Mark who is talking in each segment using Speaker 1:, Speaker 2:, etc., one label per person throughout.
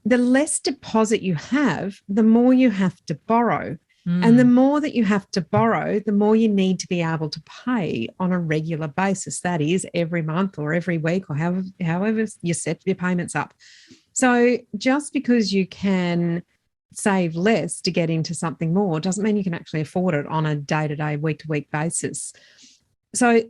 Speaker 1: the less deposit you have, the more you have to borrow. And the
Speaker 2: Mm.
Speaker 1: more that you have to borrow, the more you need to be able to pay on a regular basis. That is every month or every week or however you set your payments up. So just because you can save less to get into something more doesn't mean you can actually afford it on a day-to-day, week-to-week basis. So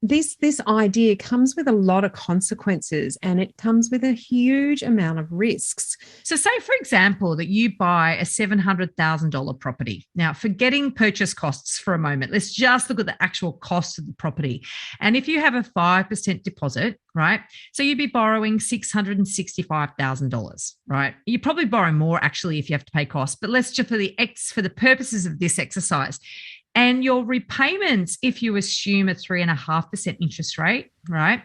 Speaker 1: this idea comes with a lot of consequences, and it comes with a huge amount of risks.
Speaker 2: So, say, for example, that you buy a $700,000 property. Now, forgetting purchase costs for a moment, let's just look at the actual cost of the property. And if you have a 5% deposit, right? So you'd be borrowing $665,000, right? You probably borrow more actually if you have to pay costs, but let's just for the purposes of this exercise. And your repayments, if you assume a 3.5% interest rate, right,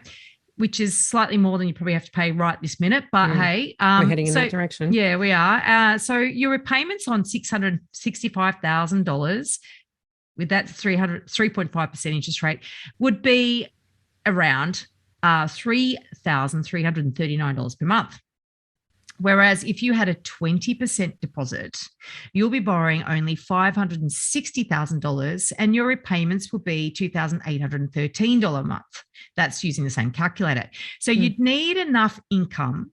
Speaker 2: which is slightly more than you probably have to pay right this minute, but hey,
Speaker 1: we're heading in that direction.
Speaker 2: Yeah, we are. So your repayments on $665,000 with that 3.5% interest rate would be around $3,339 per month. Whereas if you had a 20% deposit, you'll be borrowing only $560,000 and your repayments will be $2,813 a month. That's using the same calculator. So you'd need enough income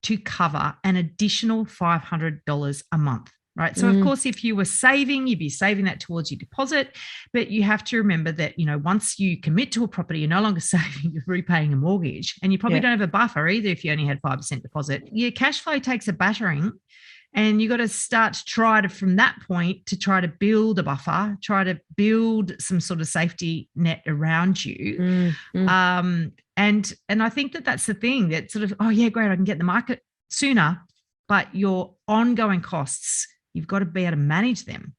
Speaker 2: to cover an additional $500 a month. Right. So, of course, if you were saving, you'd be saving that towards your deposit. But you have to remember that, once you commit to a property, you're no longer saving, you're repaying a mortgage. And you probably don't have a buffer either if you only had 5% deposit. Your cash flow takes a battering. And you got to start to try to, from that point, to try to build a buffer, try to build some sort of safety net around you. And I think that that's the thing that sort of, oh, yeah, great, I can get in the market sooner. But your ongoing costs, you've got to be able to manage them.